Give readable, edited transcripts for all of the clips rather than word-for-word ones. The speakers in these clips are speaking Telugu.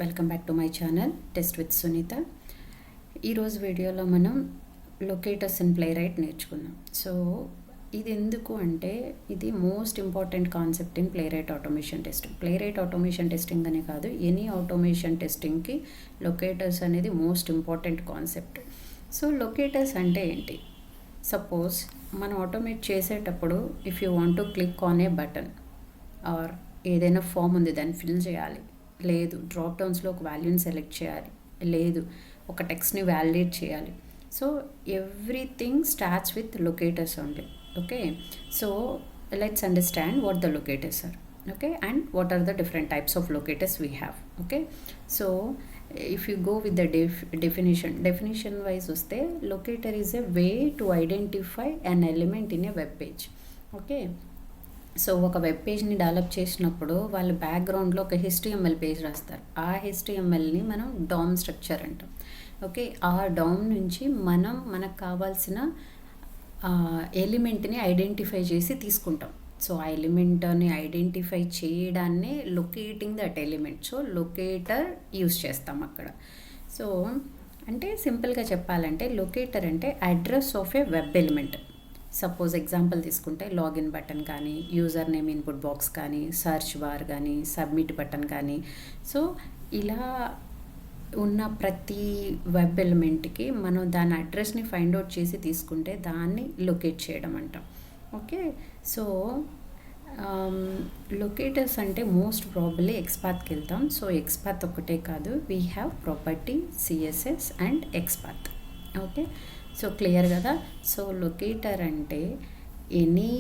Welcome back to my channel test with Sunitha. ఈరోజు వీడియోలో మనం లొకేటర్స్ ఇన్ ప్లే రైట్ నేర్చుకుందాం. సో ఇది ఎందుకు అంటే ఇది most important concept in Playwright automation testing. Playwright automation testing అనే కాదు, ఎనీ ఆటోమేషన్ టెస్టింగ్కి లొకేటర్స్ అనేది most important concept. So locators అంటే ఏంటి? సపోజ్ మనం ఆటోమేట్ చేసేటప్పుడు if you want to click on a button or ఏదైనా ఫామ్ ఉంది దాన్ని ఫిల్ చేయాలి, లేదు డ్రాప్ డౌన్స్లో ఒక వాల్యూని సెలెక్ట్ చేయాలి, లేదు ఒక టెక్స్ట్ని వ్యాలిడేట్ చేయాలి. So everything starts with locators only. Okay, so let's understand what the locators are. Okay, and what are the different types of locators we have. Okay, so if you go with the definition wise వస్తే locator is a way to identify an element in a web page. Okay, so ఒక వెబ్ పేజ్ని డెవలప్ చేసినప్పుడు వాళ్ళు బ్యాక్గ్రౌండ్లో ఒక HTML పేజ్ రాస్తారు. ఆ HTMLని మనం డామ్ స్ట్రక్చర్ అంటాం. ఓకే, ఆ డామ్ నుంచి మనకు కావాల్సిన ఎలిమెంట్ని ఐడెంటిఫై చేసి తీసుకుంటాం. సో ఆ ఎలిమెంట్ని ఐడెంటిఫై చేయడాన్ని locating that element. So locator use చేస్తాం అక్కడ. సో అంటే సింపుల్గా చెప్పాలంటే లొకేటర్ అంటే address of A web element. Suppose example తీసుకుంటే లాగిన్ బటన్ కానీ, యూజర్ నేమ్ ఇన్పుట్ బాక్స్ కానీ, సర్చ్ బార్ కానీ, సబ్మిట్ బటన్ కానీ, సో ఇలా ఉన్న ప్రతి వెబ్ ఎలిమెంట్కి మనం దాని అడ్రస్ని ఫైండ్ అవుట్ చేసి తీసుకుంటే దాన్ని లొకేట్ చేయడం అంటాం. ఓకే, సో లొకేటర్స్ అంటే మోస్ట్ ప్రాబబ్లీ ఎక్స్పాత్కి వెళ్తాం. సో ఎక్స్పాత్ ఒకటే కాదు, we have property, CSS and XPath. Okay, so clear కదా. సో లొకేటర్ అంటే ఎనీ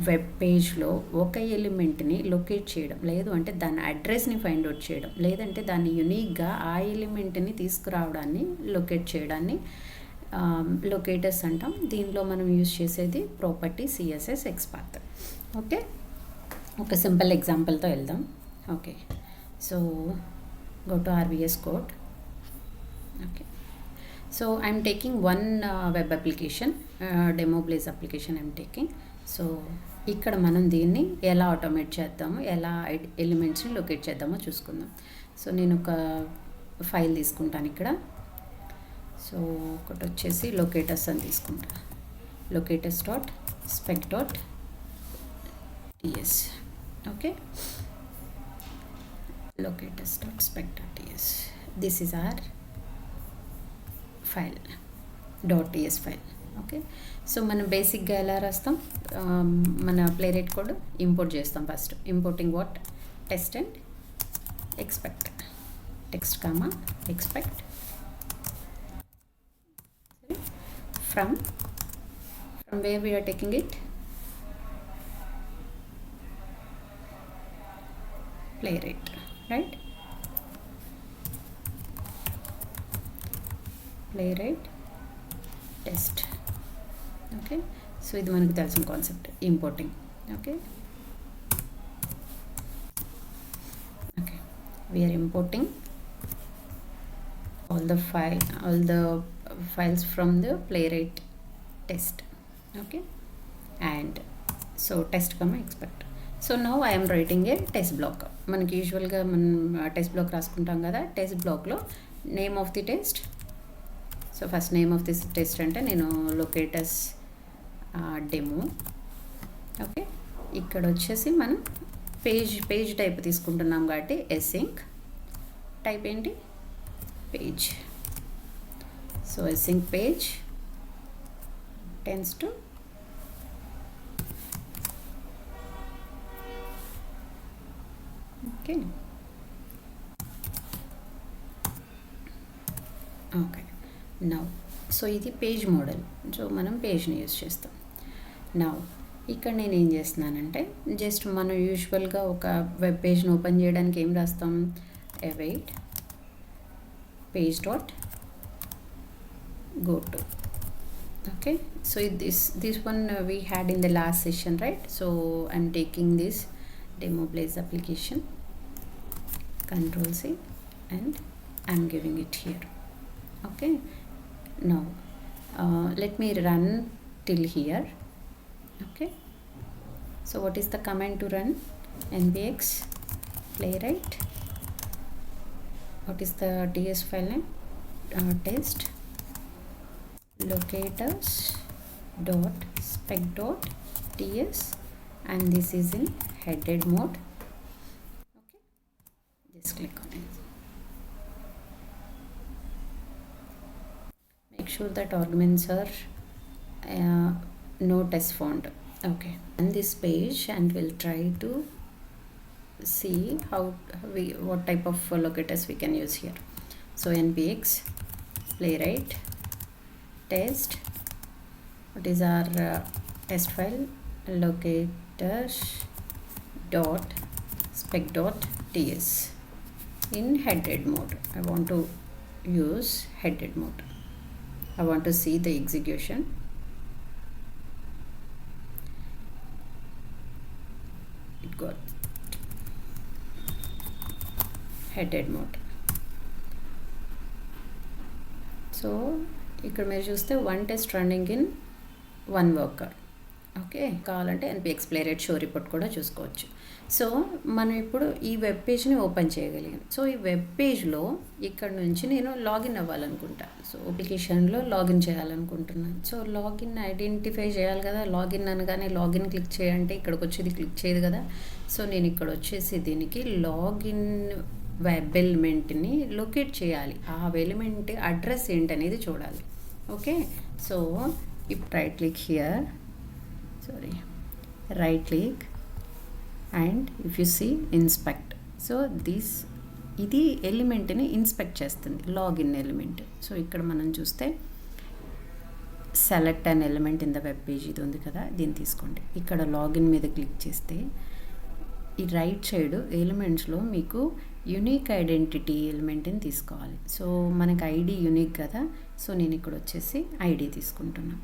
వెబ్ పేజ్లో ఒక ఎలిమెంట్ని లొకేట్ చేయడం, లేదు అంటే దాని అడ్రస్ని ఫైండ్ అవుట్ చేయడం, లేదంటే దాన్ని యునిక్గా ఆ ఎలిమెంట్ని తీసుకురావడాన్ని లొకేట్ చేయడాన్ని లొకేటర్స్ అంటాం. దీనిలో మనం యూజ్ చేసేది ప్రాపర్టీ, CSS, ఎక్స్పాత్. ఓకే, ఒక సింపుల్ ఎగ్జాంపుల్తో వెళ్దాం. Okay, so go to RVS Code. Okay, so I'm taking one web application, demo blaze application I'm taking. So ఇక్కడ మనం దీన్ని ఎలా ఆటోమేట్ చేద్దామో, ఎలా ఎలిమెంట్స్ని లొకేట్ చేద్దామో చూసుకుందాం. సో నేను ఒక ఫైల్ తీసుకుంటాను ఇక్కడ. సో ఒకటి వచ్చేసి లొకేటర్స్ అని తీసుకుంటా. locators.spec.ts. Okay, locators.spec.ts. This is our file, .ts file. Okay, so మనం బేసిక్గా ఎలా రాస్తాం, మన ప్లే రైట్ కోడ్ ఇంపోర్ట్ చేస్తాం. First importing what, test and expect, text comma expect from where we are taking it, Playwright, right, Playwright test. Okay, so ఇది మనకు తెలిసిన concept, importing. Okay, okay, we are importing all the files from the playwright test. Okay, and so test comma expect. So now I'm writing a test block. మనకి యూజువల్గా మనం టెస్ట్ బ్లాక్ రాసుకుంటాం కదా, టెస్ట్ బ్లాక్లో name of the test. So first name of this test అంటే నేను లొకేటర్స్ డెమో. ఓకే, ఇక్కడ వచ్చేసి మనం పేజ్ టైప్ తీసుకుంటున్నాం కాబట్టి async టైప్ ఏంటి, page. So async page tends to okay. Okay, now so ఇది పేజ్ మోడల్. సో మనం పేజ్ని యూజ్ చేస్తాం. నౌ ఇక్కడ నేను ఏం చేస్తున్నానంటే జస్ట్ మనం యూజువల్గా ఒక వెబ్ పేజ్ని ఓపెన్ చేయడానికి ఏం రాస్తాం, await page dot go to. Okay, so this one we had in the last session, right? So I'm taking this demo blaze application, Control-C, and I'm giving it here. Okay, now let me run till here. Okay, so what is the command to run? npx playwright what is the TS file name? Test locators dot spec dot ts, and this is in headed mode. Okay, just click on it. Make sure that arguments are no test found. Okay, and this page, and we'll try to see what type of locators we can use here. So npx playwright test, what is our test file? Locators dot spec dot ts in headed mode. I want to use headed mode. I want to see the execution. It got headed mode. So ఇక్కడ మీరు చూస్తే 1 test running in 1 worker. Okay, కావాలంటే npx playwright షో రిపోర్ట్ కూడా చూసుకోవచ్చు. సో మనం ఇప్పుడు ఈ వెబ్ పేజ్ని ఓపెన్ చేయగలిగాం. సో ఈ వెబ్ పేజ్లో ఇక్కడ నుంచి నేను లాగిన్ అవ్వాలనుకుంటా. సో అప్లికేషన్లో లాగిన్ చేయాలనుకుంటున్నాను. సో లాగిన్ ఐడెంటిఫై చేయాలి కదా. లాగిన్ అనగానే లాగిన్ క్లిక్ చేయంటే ఇక్కడికి వచ్చేది క్లిక్ చేయదు కదా. సో నేను ఇక్కడ వచ్చేసి దీనికి లాగిన్ వెబ్ ఎలిమెంట్ని లొకేట్ చేయాలి. ఆ ఎలిమెంట్ అడ్రస్ ఏంటనేది చూడాలి. ఓకే, సో ఇప్పుడు right click here, right click and if you see inspect. So ఇది ఎలిమెంట్ని ఇన్స్పెక్ట్ చేస్తుంది, లాగిన్ ఎలిమెంట్. సో ఇక్కడ మనం చూస్తే select an element in the web page ఇది ఉంది కదా, దీన్ని తీసుకోండి. ఇక్కడ లాగిన్ మీద క్లిక్ చేస్తే ఈ రైట్ సైడ్ ఎలిమెంట్స్లో మీకు యూనిక్ ఐడెంటిటీ ఎలిమెంట్ని తీసుకోవాలి. సో మనకి ఐడి యూనిక్ కదా. సో నేను ఇక్కడ వచ్చేసి ఐడి తీసుకుంటున్నా.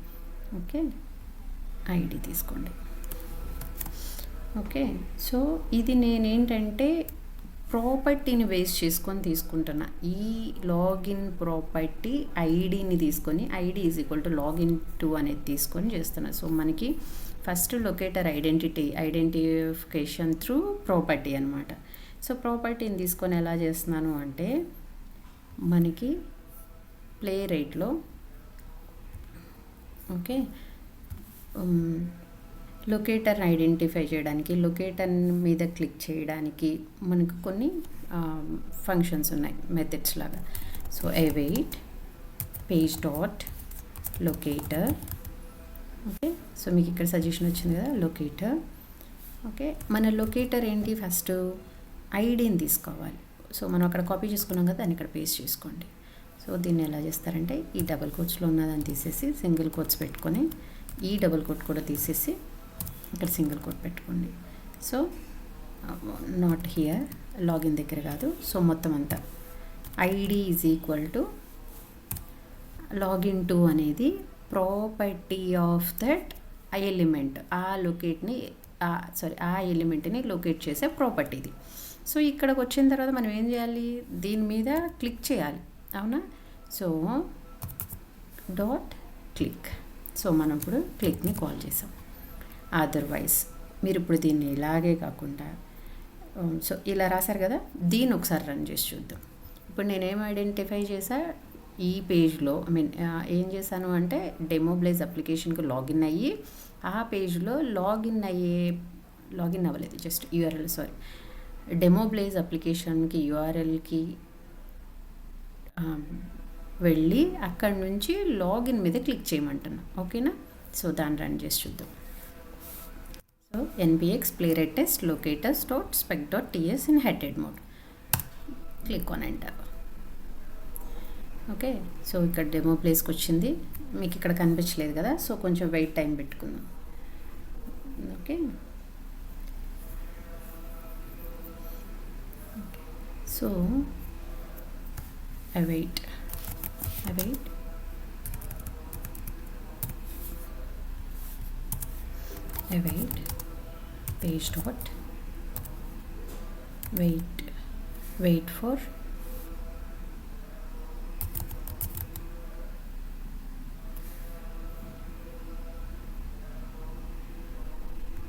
ఓకే, ఐడి తీసుకోండి. ఓకే, సో ఇది నేనేంటంటే ప్రాపర్టీని బేస్ చేసుకొని తీసుకుంటున్నా. ఈ లాగిన్ ప్రాపర్టీ ఐడిని తీసుకొని ID is equal to login to అనేది తీసుకొని చేస్తున్నా. సో మనకి first locator identification through property అనమాట. సో ప్రాపర్టీని తీసుకొని ఎలా చేస్తున్నాను అంటే మనకి ప్లే రైట్లో ఓకే లొకేటర్ ఐడెంటిఫై చేయడానికి, లొకేటర్ మీద క్లిక్ చేయడానికి మనకు కొన్ని ఫంక్షన్స్ ఉన్నాయి, మెథడ్స్ లాగా. So await page dot locator. Okay, so మీకు ఇక్కడ సజెషన్ వచ్చింది కదా లొకేటర్. ఓకే, మన లొకేటర్ ఏంటి? ఫస్ట్ ఐడిని తీసుకోవాలి. సో మనం అక్కడ కాపీ చేసుకున్నాం కదా, దాన్ని ఇక్కడ పేస్ట్ చేసుకోండి. సో దీన్ని ఎలా చేస్తారంటే ఈ డబుల్ కోట్స్లో ఉన్నదాన్ని తీసేసి సింగిల్ కోట్స్ పెట్టుకొని, ఈ డబుల్ కోట్ కూడా తీసేసి ఇక్కడ సింగిల్ కోట్ పెట్టుకోండి. సో నాట్ హియర్, లాగిన్ దగ్గర కాదు. సో మొత్తం అంతా ID is equal to login to అనేది ప్రాపర్టీ ఆఫ్ దట్ ఎలిమెంట్, ఆ ఎలిమెంట్ని లొకేట్ చేసే ప్రాపర్టీది. సో ఇక్కడికి వచ్చిన తర్వాత మనం ఏం చేయాలి? దీని మీద క్లిక్ చేయాలి, అవునా? So dot click. సో మనం ఇప్పుడు క్లిక్ని కాల్ చేసాం. అదర్వైజ్ మీరు ఇప్పుడు దీన్ని ఇలాగే కాకుండా సో ఇలా రాశారు కదా, దీన్ని ఒకసారి రన్ చేసి చూద్దాం. ఇప్పుడు నేనేం ఐడెంటిఫై చేసా, ఈ పేజ్లో ఏం చేశాను అంటే డెమో బ్లేజ్ అప్లికేషన్కి లాగిన్ అయ్యి ఆ పేజ్లో లాగిన్ అవ్వలేదు, జస్ట్ యూఆర్ఎల్ డెమో బ్లేజ్ అప్లికేషన్కి యూఆర్ఎల్కి వెళ్ళి అక్కడి నుంచి లాగిన్ మీద క్లిక్ చేయమంటున్నా. ఓకేనా? సో దాన్ని రన్ చేసి చూద్దాం. So npx playwright test locators dot spec dot ts in headed mode. Click on enter. Okay, so ఇక్కడ డెమో ప్లేస్కి వచ్చింది, మీకు ఇక్కడ కనిపించలేదు కదా. సో కొంచెం వెయిట్ టైం పెట్టుకుందాం. Okay, so await page dot wait for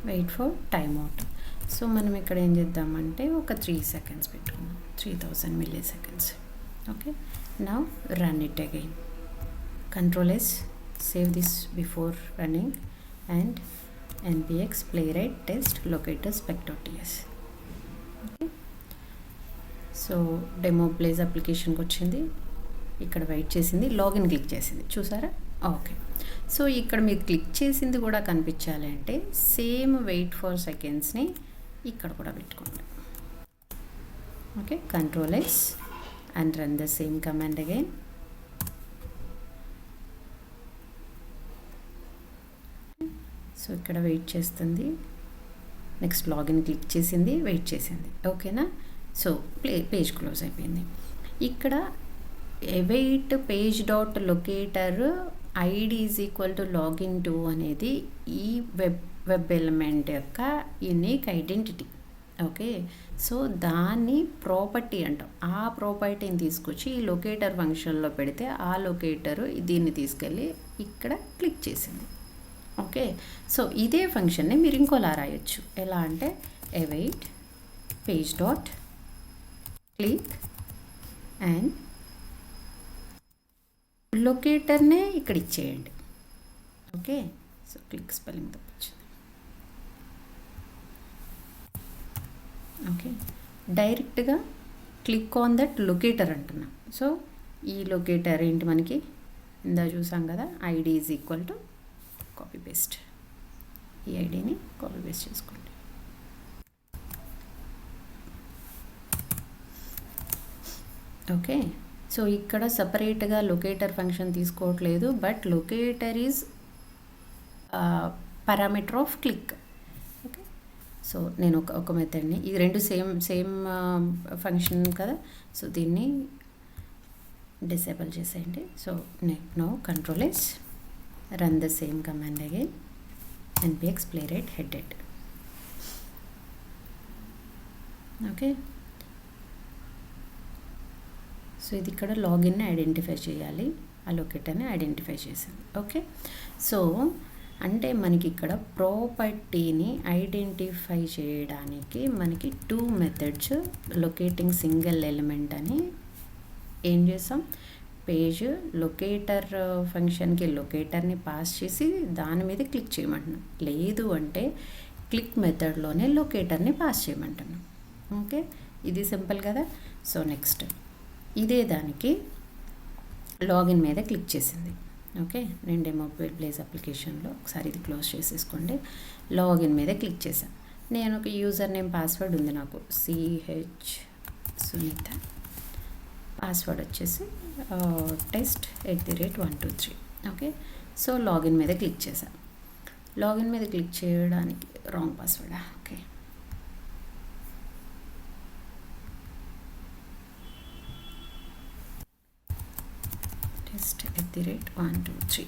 wait for timeout. So మనం ఇక్కడ ఏం చేద్దామంటే ఒక 3 seconds పెట్టుకుందాం, 3000 milliseconds. Okay, now run it again. Control S, save this before running, and npx playwright test locator spec.ts. Okay, so demo place అప్లికేషన్కి వచ్చింది, ఇక్కడ వెయిట్ చేసింది, లాగిన్ క్లిక్ చేసింది, చూసారా? ఓకే, సో ఇక్కడ మీరు క్లిక్ చేసింది కూడా కనిపించాలి అంటే సేమ్ వెయిట్ ఫర్ సెకండ్స్ని ఇక్కడ కూడా పెట్టుకోండి. Okay, Control S and run the same command again. So ఇక్కడ వెయిట్ చేస్తుంది, నెక్స్ట్ లాగిన్ క్లిక్ చేసింది, వెయిట్ చేసింది. ఓకేనా? సో పేజ్ క్లోజ్ అయిపోయింది. ఇక్కడ await page dot locator id is equal to login to అనేది ఈ వెబ్ ఎలిమెంట్ యొక్క యూనిక్ ఐడెంటిటీ. ఓకే, సో దాన్ని ప్రాపర్టీ అంటాం. ఆ ప్రాపర్టీని తీసుకొచ్చి ఈ లొకేటర్ ఫంక్షన్లో పెడితే ఆ లొకేటరు దీన్ని తీసుకెళ్ళి ఇక్కడ క్లిక్ చేసింది. ఓకే, సో ఇదే ఫంక్షన్ని మీరు ఇంకోలా రాయొచ్చు. ఎలా అంటే await page dot click and లొకేటర్నే ఇక్కడ ఇచ్చేయండి. ఓకే, సో క్లిక్ స్పెల్లింగ్ తప్పొచ్చింది. ఓకే, డైరెక్ట్గా క్లిక్ ఆన్ దట్ లొకేటర్ అంటున్నాం. సో ఈ లొకేటర్ ఏంటి మనకి ఇందా చూసాం కదా, ID is equal to copy paste. ఈ ఐడిని కాపీ పేస్ట్ చేసుకోండి. ఓకే, సో ఇక్కడ సపరేట్గా లొకేటర్ ఫంక్షన్ తీసుకోవట్లేదు, but locator is parameter of click. Okay, so నేను ఒక మెథడ్ని, ఇది రెండు సేమ్ ఫంక్షన్ కదా, సో దీన్ని డిసేబుల్ చేసేయండి. So now Control S, run the same command again, npx playwright headed. Okay, so ఇది ఇక్కడ లాగిన్ని ఐడెంటిఫై చేయాలి, ఆ లొకేటర్ని ఐడెంటిఫై చేసింది. ఓకే, సో అంటే మనకి ఇక్కడ ప్రాపర్టీని ఐడెంటిఫై చేయడానికి మనకి 2 మెథడ్స్ లొకేటింగ్ సింగిల్ ఎలిమెంట్ అని ఏం చేసాం, పేజ్ లొకేటర్ ఫంక్షన్కి లొకేటర్ని పాస్ చేసి దాని మీద క్లిక్ చేయమంటున్నాం. లేదు అంటే క్లిక్ మెథడ్లోనే లొకేటర్ని పాస్ చేయమంటున్నాం. ఓకే, ఇది సింపుల్ కదా. సో నెక్స్ట్ ఇదే దానికి లాగిన్ మీద క్లిక్ చేసింది. ఓకే, నేను డెమో ప్లేస్ అప్లికేషన్లో ఒకసారి ఇది క్లోజ్ చేసేసుకోండి. లాగిన్ మీద క్లిక్ చేశాను. నేను ఒక యూజర్ నేమ్ పాస్వర్డ్ ఉంది నాకు, CH సునీత, పాస్వర్డ్ వచ్చేసి test@123. ఓకే, సో లాగిన్ మీద క్లిక్ చేశాను. లాగిన్ మీద క్లిక్ చేయడానికి రాంగ్ పాస్వర్డా? Okay, test@123.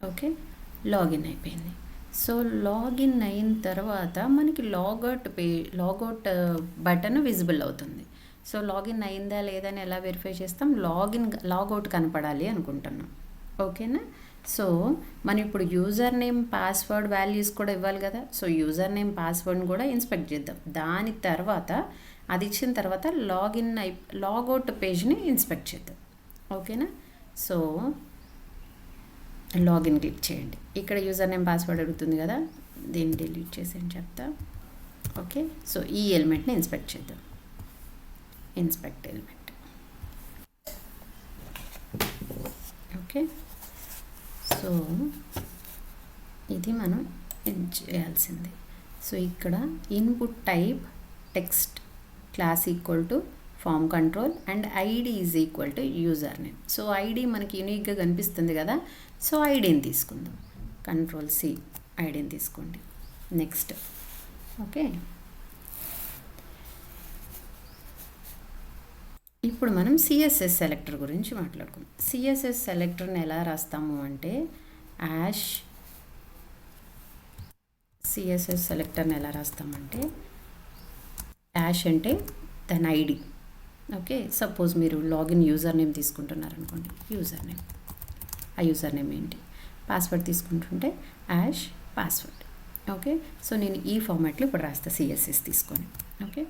ఓకే, లాగిన్ అయిపోయింది. సో లాగిన్ అయిన తర్వాత మనకి లాగౌట్ బటన్ విజిబుల్ అవుతుంది. సో లాగిన్ అయిందా లేదా అని ఎలా వెరిఫై చేస్తాం, లాగౌట్ కనపడాలి అనుకుంటున్నాం. ఓకేనా? సో మనం ఇప్పుడు యూజర్ నేమ్ పాస్వర్డ్ వాల్యూస్ కూడా ఇవ్వాలి కదా. సో యూజర్ నేమ్ పాస్వర్డ్ని కూడా ఇన్స్పెక్ట్ చేద్దాం. దాని తర్వాత అది ఇచ్చిన తర్వాత లాగౌట్ పేజ్ని ఇన్స్పెక్ట్ చేద్దాం. ఓకేనా? సో లాగిన్ క్లిక్ చేయండి. ఇక్కడ యూజర్ నేమ్ పాస్వర్డ్ అడుగుతుంది కదా, దీన్ని డిలీట్ చేసేయండి చెప్తా. ఓకే, సో ఈ ఎలిమెంట్ని ఇన్స్పెక్ట్ చేద్దాం. Inspect element. ఓకే, సో ఇది మనం చేయాల్సింది. సో ఇక్కడ input type text class equal to form control and ID is equal to user name. So ID మనకి యూనిక్గా కనిపిస్తుంది కదా, సో ఐడిని తీసుకుందాం. Control+C ఐడిని తీసుకోండి. నెక్స్ట్. ఓకే, ఇప్పుడు మనం సిఎస్ఎస్ సెలెక్టర్ గురించి మాట్లాడుకుందాం. సిఎస్ఎస్ సెలెక్టర్ని ఎలా రాస్తాము అంటే సిఎస్ఎస్ సెలెక్టర్ని ఎలా రాస్తామంటే యాష్ అంటే దాని ఐడి. ఓకే, సపోజ్ మీరు లాగిన్ యూజర్ నేమ్ తీసుకుంటున్నారనుకోండి, యూజర్ నేమ్ ఆ యూజర్ నేమ్ ఏంటి. పాస్వర్డ్ తీసుకుంటుంటే యాష్ పాస్వర్డ్. ఓకే, సో నేను ఈ ఫార్మాట్లో ఇప్పుడు రాస్తా సిఎస్ఎస్ తీసుకొని. Okay,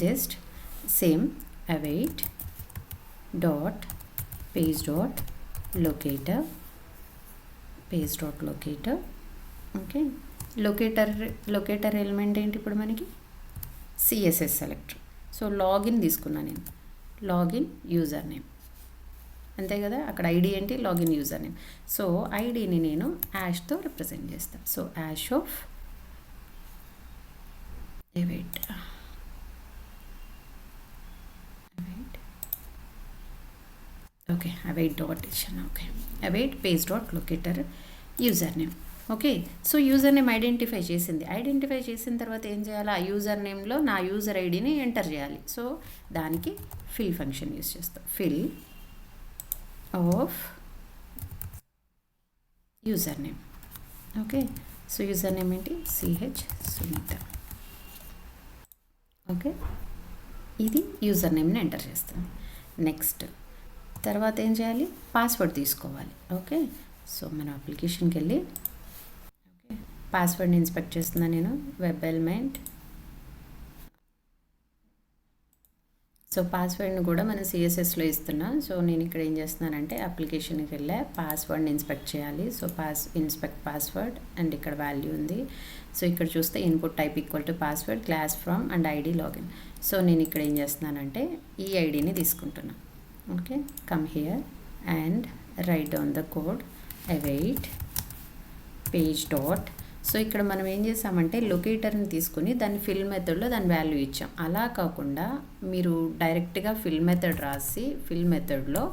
just same await dot page dot locator page dot locator. Okay, locator element ఏంటి ఇప్పుడు మనకి సిఎస్ఎస్ సెలెక్టర్. సో లాగిన్ తీసుకున్నా నేను, లాగిన్ యూజర్ నేమ్ అంతే కదా. అక్కడ ఐడి ఏంటి, లాగిన్ యూజర్ నేమ్. సో ఐడిని నేను యాష్తో రిప్రజెంట్ చేస్తాను. So hash of await okay await dot ఇచ్చాను. Okay await page dot locator user name. Okay, so user name identify చేసిన తర్వాత ఏం చేయాలి, ఆ యూజర్ నేమ్లో నా యూజర్ ఐడిని ఎంటర్ చేయాలి. సో దానికి ఫిల్ ఫంక్షన్ యూజ్ చేస్తాం. Fill of user name. Okay, so user name ఏంటి, సిహెచ్ సునీత. ఓకే, ఇది యూజర్ నేమ్ని ఎంటర్ చేస్తాను. నెక్స్ట్ తర్వాత ఏం చేయాలి, పాస్వర్డ్ తీసుకోవాలి. ఓకే, సో మన అప్లికేషన్కి వెళ్ళి ఓకే పాస్వర్డ్ని ఇన్స్పెక్ట్ చేస్తున్నాను నేను, వెబ్ ఎలిమెంట్. సో పాస్వర్డ్ని కూడా మనం సిఎస్ఎస్లో ఇస్తున్నా. సో నేను ఇక్కడ ఏం చేస్తున్నానంటే అప్లికేషన్కి వెళ్ళా, పాస్వర్డ్ని ఇన్స్పెక్ట్ చేయాలి. సో ఇన్స్పెక్ట్ పాస్వర్డ్ అండ్ ఇక్కడ వాల్యూ ఉంది. సో ఇక్కడ చూస్తే input type equal to password, class from and ID login. So నేను ఇక్కడ ఏం చేస్తున్నానంటే ఈ ఐడిని తీసుకుంటున్నాను. Okay, come here and right down the code await page dot. So ఇక్కడ మనం ఏం చేసామంటే లొకేటర్ని తీసుకుని దాన్ని ఫిల్ మెథడ్లో దాని వాల్యూ ఇచ్చాం. అలా కాకుండా మీరు డైరెక్ట్గా ఫిల్ మెథడ్ రాసి ఫిల్ మెథడ్లో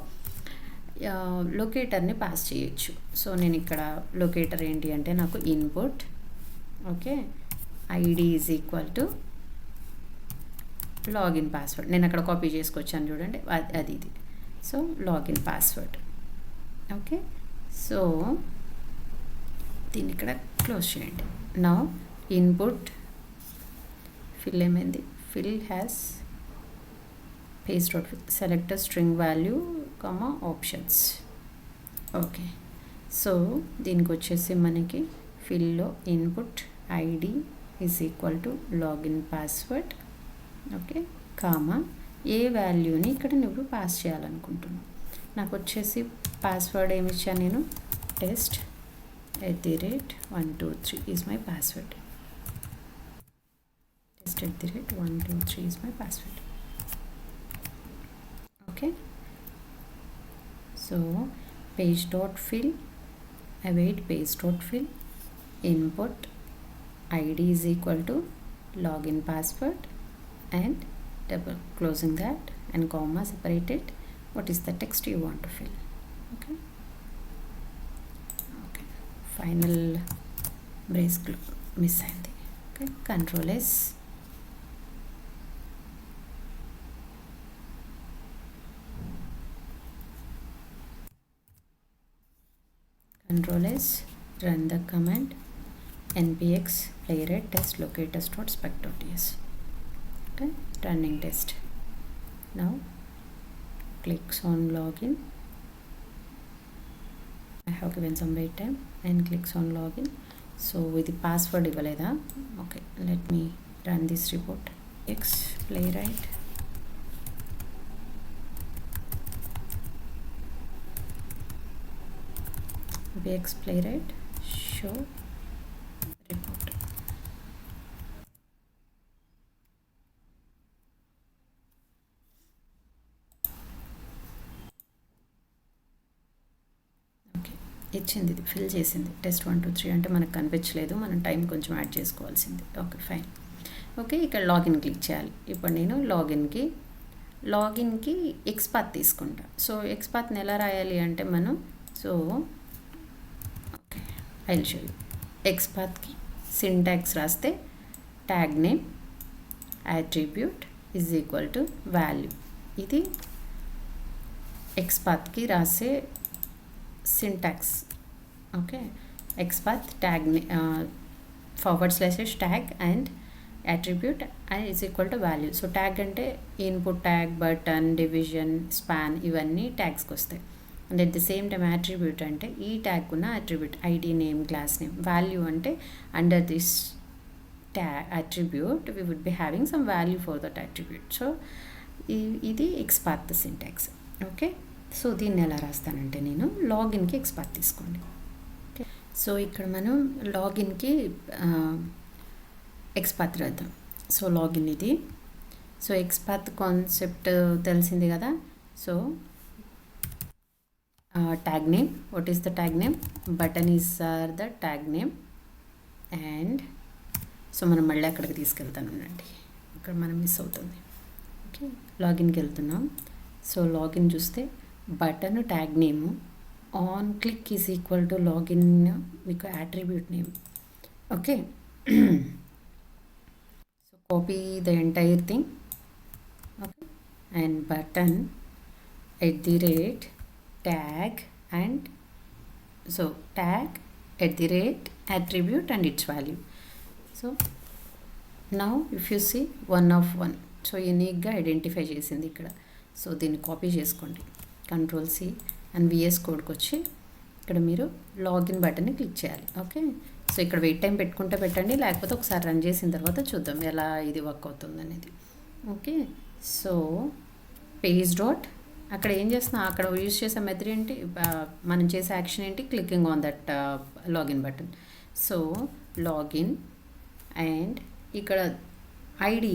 లొకేటర్ని పాస్ చేయొచ్చు. సో నేను ఇక్కడ లొకేటర్ ఏంటి అంటే నాకు input okay ID is equal to login password. నేను అక్కడ కాపీ చేసుకొచ్చాను చూడండి, అది ఇది. So login password. Okay, so దీన్ని ఇక్కడ క్లోజ్ చేయండి. నా ఇన్పుట్ ఫిల్ ఏమైంది, fill has page dot select string value comma options. Okay, so దీనికి వచ్చేసి మనకి ఫిల్లో input ID is equal to login password. Okay, comma ఏ వాల్యూని ఇక్కడ నువ్వు పాస్ చేయాలనుకుంటున్నావు. నాకు వచ్చేసి పాస్వర్డ్ ఏమి ఇచ్చాను నేను, test @123 is my password. Test @123 is my password. Okay, so page dot fill await page dot fill input ID is equal to login password and double closing that and comma separated what is the text you want to fill. Okay, okay, final brace miss ayindi. Okay, control s run the command npx playwright test locators.spec.ts. Okay, running test. Now clicks on login. I have given some wait time and clicks on login. So with the password ivaleda. Okay, let me run this report. X playwright bx playwright show report. ఇచ్చింది, ఇది ఫిల్ చేసింది. టెస్ట్ 1 2 3 అంటే మనకు కనిపించలేదు, మనం టైం కొంచెం యాడ్ చేసుకోవాల్సింది. Okay fine. ఓకే, ఇక్కడ లాగిన్ క్లిక్ చేయాలి. ఇప్పుడు నేను లాగిన్కి ఎక్స్పాత్ తీసుకుంటా. సో ఎక్స్పాత్ని ఎలా రాయాలి అంటే మనం okay I will show you. ఎక్స్పాత్కి సింటాక్స్ రాస్తే tag name attribute is equal to value. ఇది ఎక్స్పాత్కి రాసే syntax. Okay, XPath tag / tag and attribute and is equal to value. So tag అంటే input tag, button, division, span ఇవన్నీ ట్యాగ్స్కి వస్తాయి. And at the same time attribute అంటే ఈ ట్యాగ్ ఉన్న attribute ID name class name. Value అంటే under this attribute we would be having some value for that attribute. So ఇది XPath సింటాక్స్. ఓకే, సో దీన్ని ఎలా రాస్తానంటే నేను లాగిన్కి XPath తీసుకోండి. ఓకే, సో ఇక్కడ మనం లాగిన్కి XPath రాద్దాం. సో లాగిన్ ఇది. సో XPath కాన్సెప్ట్ తెలిసింది కదా. So tag name, what is the tag name, button is are the tag name. And so మనం మళ్ళీ అక్కడికి తీసుకెళ్తాను అండి, ఇక్కడ మనం మిస్ అవుతుంది. ఓకే, లాగిన్కి వెళ్తున్నాం. సో లాగిన్ చూస్తే button tag name, on click is equal to login మీకు attribute name. Okay, so copy the entire thing. Okay, and button at the rate tag and so tag at the rate attribute and its value. So now if you see 1 of 1, so యూనిక్గా ఐడెంటిఫై చేసింది ఇక్కడ. సో దీన్ని కాపీ చేసుకోండి, Ctrl+C అండ్ VS కోడ్కి వచ్చి ఇక్కడ మీరు లాగిన్ బటన్ని క్లిక్ చేయాలి. ఓకే, సో ఇక్కడ వెయిట్ టైం పెట్టుకుంటే పెట్టండి, లేకపోతే ఒకసారి రన్ చేసిన తర్వాత చూద్దాం ఎలా ఇది వర్క్ అవుతుంది అనేది. ఓకే, సో పేజ్ డాట్ అక్కడ ఏం చేస్తున్నా, అక్కడ యూజ్ చేసే మెథడ్ ఏంటి, మనం చేసే యాక్షన్ ఏంటి, clicking on that login button. So login and ఇక్కడ ఐడి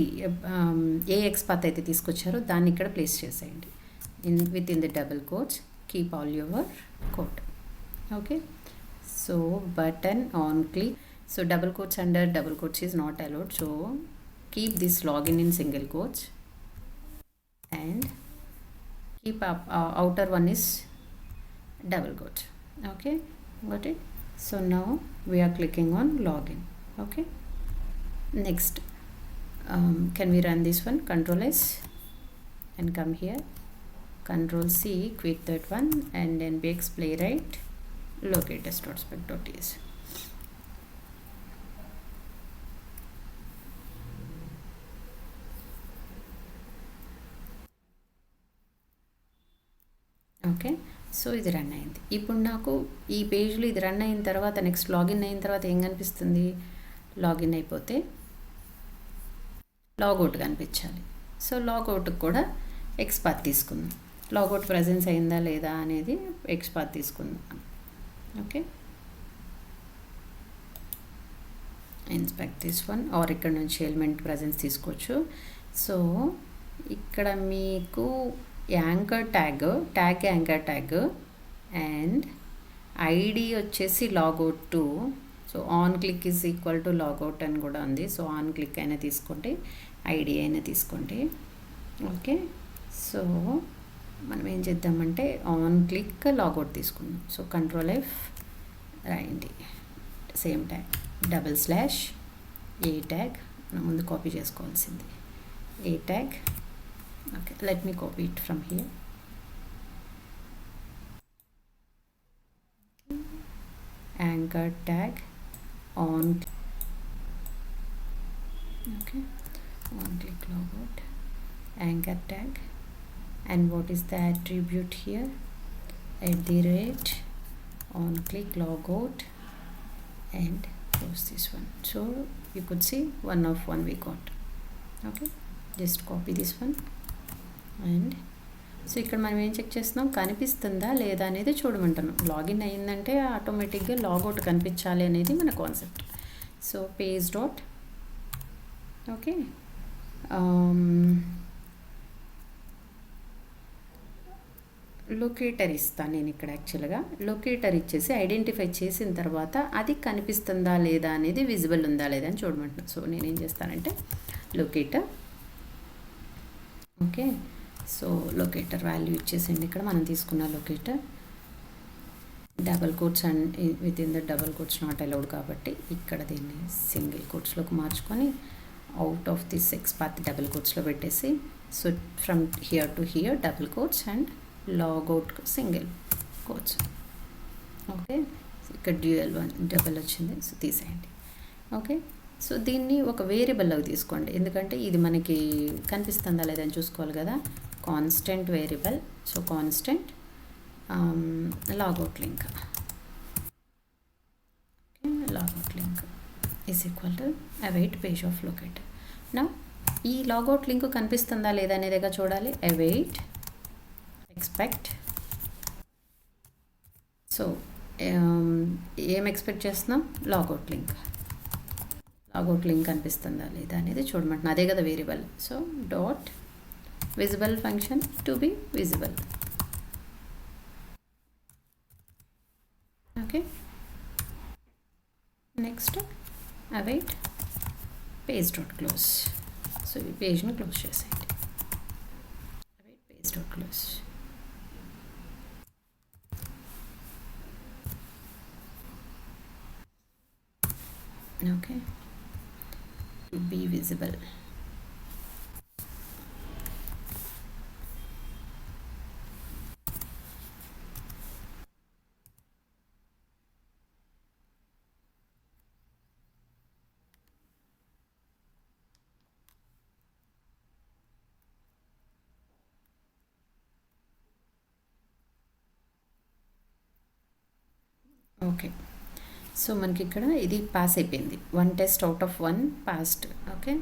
ఏ XPath అయితే తీసుకొచ్చారో దాన్ని ఇక్కడ ప్లేస్ చేసేయండి. With in the double quotes keep all your code. Okay, so button on click, so double quotes under double quotes is not allowed. So keep this login in single quotes and keep up outer one is double quote. Okay, got it. So now we are clicking on login. Okay, next can we run this one, Ctrl+S and come here, Ctrl+C, quit that one, and npx playwright locators.spec.ts. Okay, so ఇది రన్ అయింది. ఇప్పుడు నాకు ఈ పేజ్లో ఇది రన్ అయిన తర్వాత నెక్స్ట్ లాగిన్ అయిన తర్వాత ఏం కనిపిస్తుంది, లాగిన్ అయిపోతే లాగౌట్ కనిపించాలి. సో లాగౌట్కి కూడా XPath తీసుకుందాం. లాగౌట్ ప్రజెన్స్ అయిందా లేదా అనేది XPath తీసుకుందాం. Okay, inspect this one, or ఇక్కడ నుంచి ఎలిమెంట్ ప్రజెన్స్ తీసుకోవచ్చు. సో ఇక్కడ మీకు anchor tag anchor tag and ID వచ్చేసి logout to. So on click is equal to logout అని కూడా ఉంది. సో ఆన్ క్లిక్ అయినా తీసుకోండి, ఐడి అయినా తీసుకోండి. ఓకే, సో మనం ఏం చేద్దామంటే ఆన్ క్లిక్ లాగౌట్ తీసుకుందాం. సో Ctrl+F రాయండి, సేమ్ ట్యాగ్ /A ట్యాగ్ మనం ముందు కాపీ చేసుకోవాల్సింది, A tag. Okay, let me copy it from here. Anchor tag on, okay, on click logout, anchor tag, and what is the attribute here, @ on click logout, and close this one. So you could see 1 of 1 we got. Okay, just copy this one. And so ఇక్కడ మనం ఏం చెక్ చేస్తున్నాం, కనిపిస్తుందా లేదా అనేది చూడమంటున్నాం. లాగిన్ అయ్యిందంటే ఆటోమేటిక్గా లాగౌట్ కనిపించాలి అనేది మన concept. So page dot, okay, locator ఇస్తాను నేను ఇక్కడ. యాక్చువల్గా లొకేటర్ ఇచ్చేసి ఐడెంటిఫై చేసిన తర్వాత అది కనిపిస్తుందా లేదా అనేది, విజిబుల్ ఉందా లేదా అని చూడమంటున్నాను. సో నేనేం చేస్తానంటే locator, okay, so locator value ఇచ్చేసింది ఇక్కడ మనం తీసుకున్న locator. Double quotes and with in the double quotes not allowed కాబట్టి ఇక్కడ దీన్ని సింగిల్ కోట్స్లోకి మార్చుకొని out of this XPath double కోట్స్లో పెట్టేసి, so from here to here double quotes and logout single quotes. Okay, ఇక్కడ డ్యూయల్ వన్ డబల్ వచ్చింది, సో తీసేయండి. ఓకే, సో దీన్ని ఒక వేరియబుల్లోకి తీసుకోండి, ఎందుకంటే ఇది మనకి కనిపిస్తుందా లేదా అని చూసుకోవాలి కదా. Constant variable, so constant logout link logout link is equal to await page of locator. నా ఈ లాగౌట్ లింక్ కనిపిస్తుందా లేదా అనేదిగా చూడాలి. Await expect. సో ఏం ఎక్స్పెక్ట్ చేస్తున్నాం? లాగౌట్ లింక్ కనిపిస్తుందా లేదా అనేది చూడమంటున్నా. అదే కదా variable. So dot visible function to be visible. Okay, next await page dot close. So ఈ పేజ్ని క్లోజ్ చేసేయండి. Await page dot close. Okay, to be visible. Okay, so మనకి ఇక్కడ ఇది పాస్ అయిపోయింది. 1 test out of 1 passed. Okay,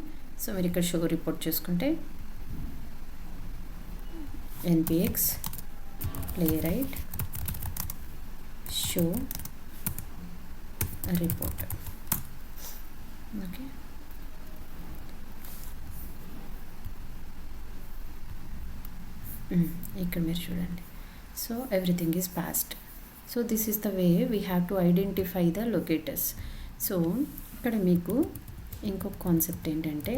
so మీరు ఇక్కడ షో రిపోర్ట్ చేసుకుంటే NPX Playwright show report. Okay, ఇక్కడ మీరు చూడండి. So everything is passed. So this is the way we have to identify the locators. So ఇక్కడ మీకు ఇంకొక కాన్సెప్ట్ ఏంటంటే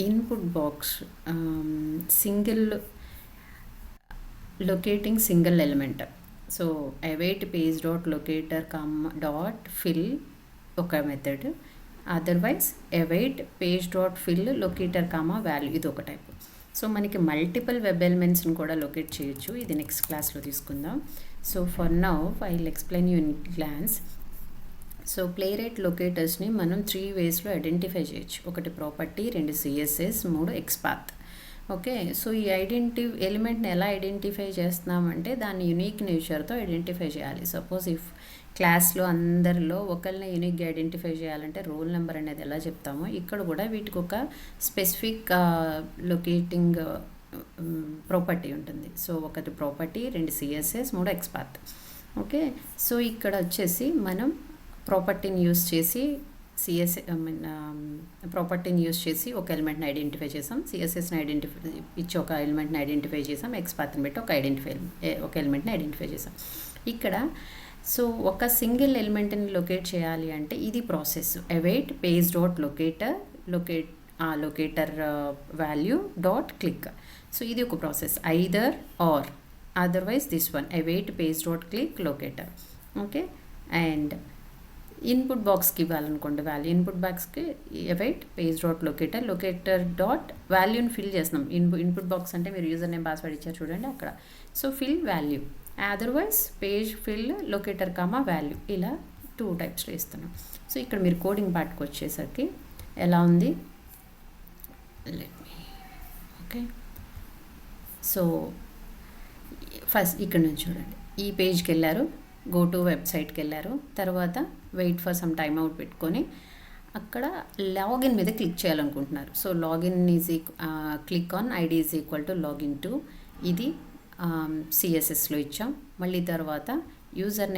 input box single locating single element. So await page dot locator dot fill ఒక method, otherwise await page dot fill locator value ఇది ఒక టైప్. సో మనకి మల్టిపుల్ వెబ్ ఎలిమెంట్స్ని కూడా లొకేట్ చేయొచ్చు. ఇది నెక్స్ట్ క్లాస్లో తీసుకుందాం. So for now I will explain you in glance. So Playwright లొకేటర్స్ని మనం 3 వేస్లో ఐడెంటిఫై చేయొచ్చు. 1 property, 2 CSS, 3 XPath. Okay, so ఈ ఎలిమెంట్ని ఎలా ఐడెంటిఫై చేస్తున్నామంటే దాన్ని యూనిక్ నేచర్తో ఐడెంటిఫై చేయాలి. సపోజ్ ఇఫ్ క్లాస్లో అందరిలో ఒకరిని యూనిక్గా ఐడెంటిఫై చేయాలంటే రోల్ నెంబర్ అనేది ఎలా చెప్తామో ఇక్కడ కూడా వీటికి ఒక స్పెసిఫిక్ లొకేటింగ్ ప్రాపర్టీ ఉంటుంది. So 1 property, 2 CSS, 3 XPath. Okay, so ఇక్కడ వచ్చేసి మనం ప్రాపర్టీని యూస్ చేసి ప్రాపర్టీని యూస్ చేసి ఒక ఎలిమెంట్ని ఐడెంటిఫై చేసాం, సిఎస్ఎస్ని ఇచ్చి ఒక ఎలిమెంట్ని ఐడెంటిఫై చేసాం, ఎక్స్పాత్ని పెట్టి ఒక ఎలిమెంట్ని ఐడెంటిఫై చేసాం. ఇక్కడ సో ఒక సింగిల్ ఎలిమెంట్ని లొకేట్ చేయాలి అంటే ఇది process. Await page dot locator value dot click. So ఇది ఒక process. Either or, otherwise this one await page dot click locator. Okay, and input బాక్స్కి ఇవ్వాలనుకోండి వాల్యూ, ఇన్పుట్ బాక్స్కి await page dot locator dot వాల్యూని ఫిల్ చేస్తున్నాం. ఇన్పుట్ బాక్స్ అంటే మీరు యూజర్ నేమ్ పాస్వర్డ్ ఇచ్చారు చూడండి అక్కడ. So fill value, otherwise page fill locator value, ఇలా 2 టైప్స్లో ఇస్తున్నాం. సో ఇక్కడ మీరు కోడింగ్ పార్ట్కి వచ్చేసరికి ఎలా ఉంది, let me. Okay, so first ఇక్కడ నుంచి చూడండి. ఈ పేజ్కి వెళ్ళారు, గో టు వెబ్సైట్కి వెళ్ళారు, తర్వాత wait for some time out పెట్టుకొని అక్కడ లాగిన్ మీద క్లిక్ చేయాలనుకుంటున్నారు. So login click on ID is equal to login to, ఇది సిఎస్ఎస్లో ఇచ్చాం. మళ్ళీ తర్వాత యూజర్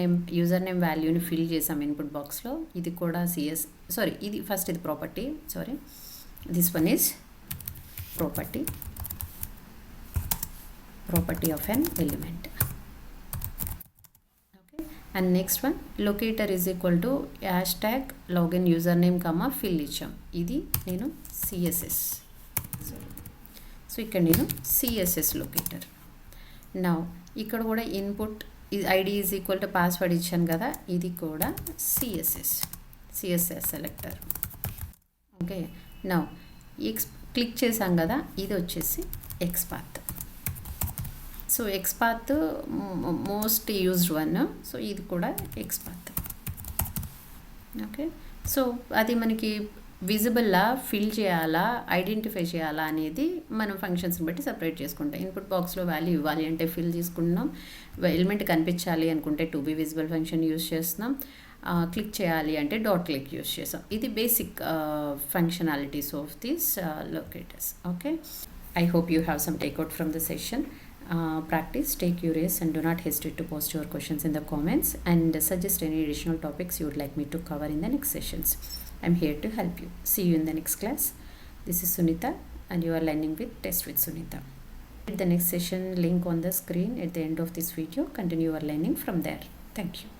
నేమ్ వాల్యూని ఫిల్ చేసాం ఇన్పుట్ బాక్స్లో. ఇది కూడా ఇది ఫస్ట్ ఇది property, this one is property of an element. Okay, and next one locator is equal to hashtag login user name fill ఇచ్చాం. ఇది నేను సిఎస్ఎస్. సో ఇక్కడ నేను సిఎస్ఎస్ లొకేటర్. నా ఇక్కడ కూడా input ID is equal to password ఇచ్చాను కదా, ఇది కూడా సిఎస్ఎస్ సెలెక్టర్. ఓకే, నా క్లిక్ చేసాం కదా, ఇది వచ్చేసి XPath. So XPath most used one. So ఇది కూడా ఎక్స్పాత్. ఓకే, సో అది మనకి విజిబుల్లా ఫిల్ చేయాలా, ఐడెంటిఫై చేయాలా అనేది మనం ఫంక్షన్స్ని బట్టి సపరేట్ చేసుకుంటాం. ఇన్పుట్ బాక్స్లో వాల్యూ ఇవ్వాలి అంటే ఫిల్ చేసుకుంటున్నాం, ఎలిమెంట్ కనిపించాలి అనుకుంటే to be visible function use చేస్తున్నాం, క్లిక్ చేయాలి అంటే డాట్ క్లిక్ యూస్ చేస్తాం. ఇది basic functionalities of these locators. Okay, I hope you have some takeout from the session. Practice, stay curious, and do not hesitate to post your questions in the comments and suggest any additional topics you would like me to cover in the next sessions. I'm here to help you. See you in the next class. This is Sunita, and you are learning with Test with Sunita. Hit the next session link on the screen at the end of this video. Continue your learning from there. Thank you.